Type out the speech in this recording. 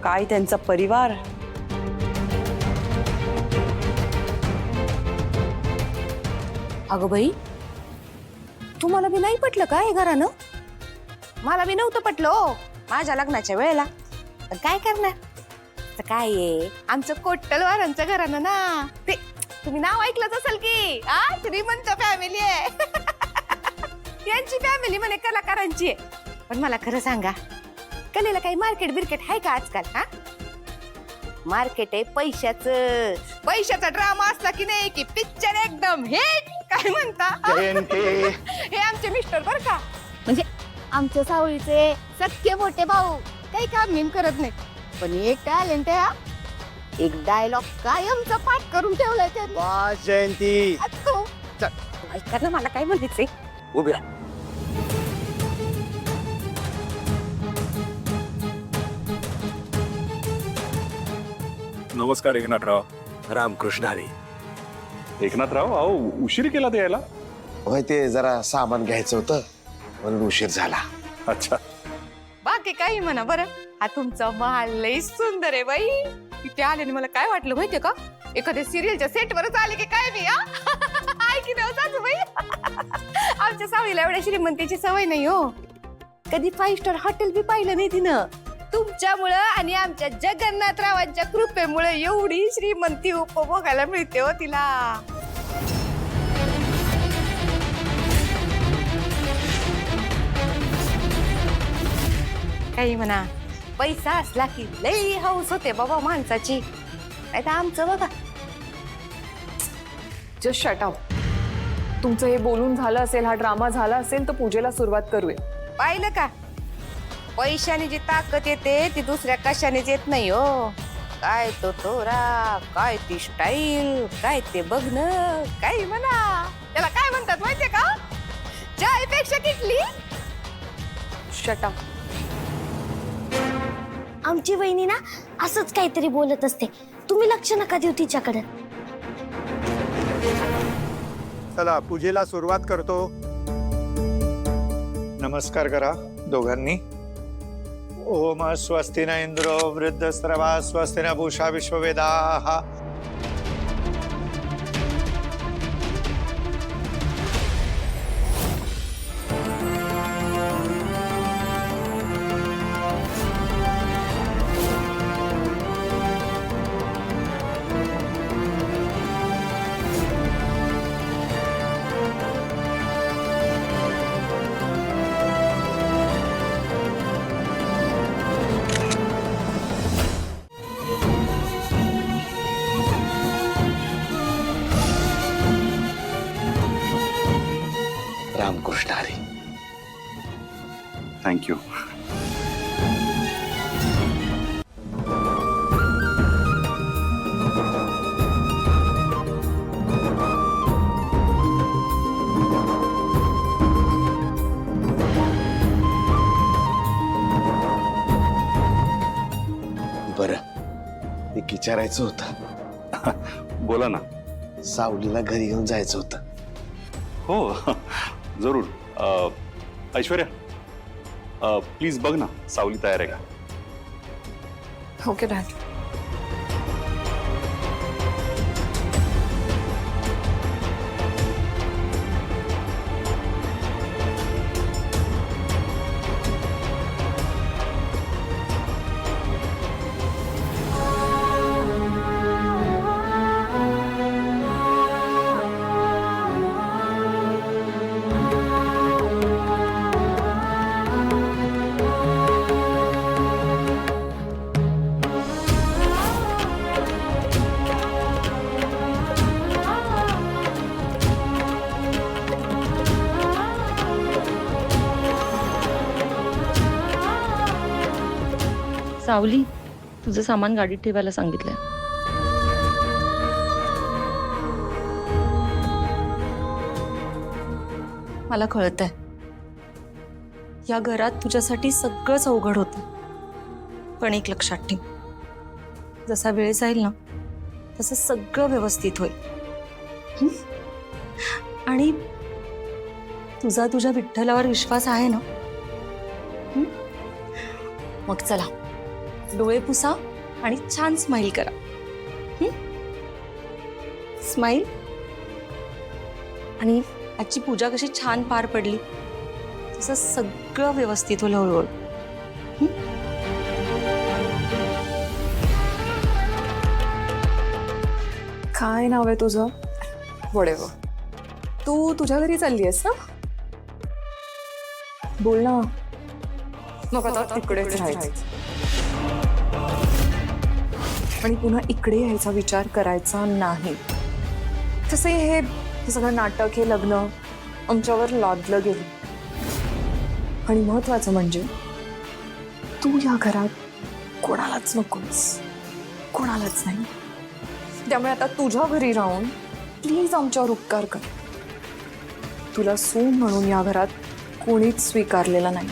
काय त्यांचा परिवार. अगं बाई, तुम्हाला बी नाही पटलं का हे घरानं? मला बी नव्हतं पटलं हो माझ्या लग्नाच्या वेळेला, पण काय करणार. तर काय आहे, आमचं कोट्टलवारांचं घरानं ना. ते तुम्ही नाव ऐकलंच असेल की श्रीमंत फॅमिली आहे. यांची फॅमिली म्हणे कलाकारांची आहे. पण मला खरं सांगा, कलेला काही मार्केट बिर्केट आहे का आजकाल? मार्केट आहे पैशाचा ड्रामा असला की नाही की पिक्चर एकदम हिट. काय म्हणता? हे आमचे मिस्टर बर का, म्हणजे आमच्या सावळीचे सख्खे मोठे भाऊ काही काम नेम करत नाही, पण एक टॅलेंट आहे. एक डायलॉग कायमचा पाठ करून ठेवलाय त्यांनी. जयंती ऐका ना, मला काय म्हणायचंय. उभ्या. नमस्कार एकनाथराव. रामकृष्ण हरी. एकनाथराव, अहो उशीर केला ते यायला. होय, ते जरा सामान घ्यायचं होतं म्हणून उशीर झाला. अच्छा. बाकी काही म्हणा बरं, हा तुमचा महाल लई सुंदर आहे बाई. तिथे आल्याने मला काय वाटलं माहितीये का, एखाद्या सिरियलच्या सेटवरच आले की काय मी. ऐकी ना सासूबाई, आमच्या सावळीला एवढ्या श्रीमंतीची सवय नाही हो. कधी 5 स्टार हॉटेल बी पाहिलं नाही तिनं. तुमच्यामुळं आणि आमच्या जगन्नाथरावांच्या कृपेमुळे एवढी श्रीमंती उपभोगायला मिळते हो तिला. काही म्हणा, पैसा असला की लई हौस होते बाबा माणसाची. नाही तर आमचं बघा. Just shut up. तुमचं हे बोलून झालं असेल, हा ड्रामा झाला असेल, तर पूजेला सुरुवात करूया. पाहिलं का, पैशाने जी ताकद येते ती दुसऱ्या कशानेच येत नाही हो. काय तो तोरा, काय ती स्टाईल, काय ते बघणं, काही म्हणा. त्याला काय म्हणतात माहितीये का, चायपेक्षा किटली. Shut up. आमची वहिनी ना असंच काहीतरी बोलत असते, तुम्ही लक्ष नका देऊ तिच्याकडे. चला पूजेला सुरुवात करतो. नमस्कार करा दोघांनी. ओम स्वस्ति न इंद्रो वृद्धस्रवा स्वस्ति न पूषा विश्ववेदाः. रामकृष्ण हरी. थँक्यू. बरं, एक विचारायचं होतं. बोला ना. सावलीला घरी घेऊन जायचं होतं. हो जरूर. ऐश्वर्या, प्लीज बघ ना सावली तयार आहे का. Okay dad. सावली, तुझं सामान गाडीत ठेवायला सांगितलंय. मला कळतंय, या घरात तुझ्यासाठी सगळंच अवघड होतं. पण एक लक्षात ठेव, जसा वेळ जाईल ना तसं सगळं व्यवस्थित होईल. आणि तुझा तुझ्या विठ्ठलावर विश्वास आहे ना? मग चला डोळे पुसा आणि छान स्माईल करा. स्माईल. आणि आजची पूजा कशी छान पार पडली तसं सगळं व्यवस्थित होईल हळूहळू. काय नाव आहे तुझं? वडेव. तू तुझ्या घरी चालली आहेस ना? बोल ना. मग आता तिकडेच राहायचं आणि पुन्हा इकडे यायचा विचार करायचा नाही. तसे हे सगळं नाटक, हे लग्न आमच्यावर लादलं गेलं. आणि महत्वाचं म्हणजे तू या घरात कोणालाच नकोस, कोणालाच नाही. त्यामुळे आता तुझ्या घरी राहून प्लीज आमच्यावर उपकार कर. तुला सून म्हणून या घरात कोणीच स्वीकारलेला नाही.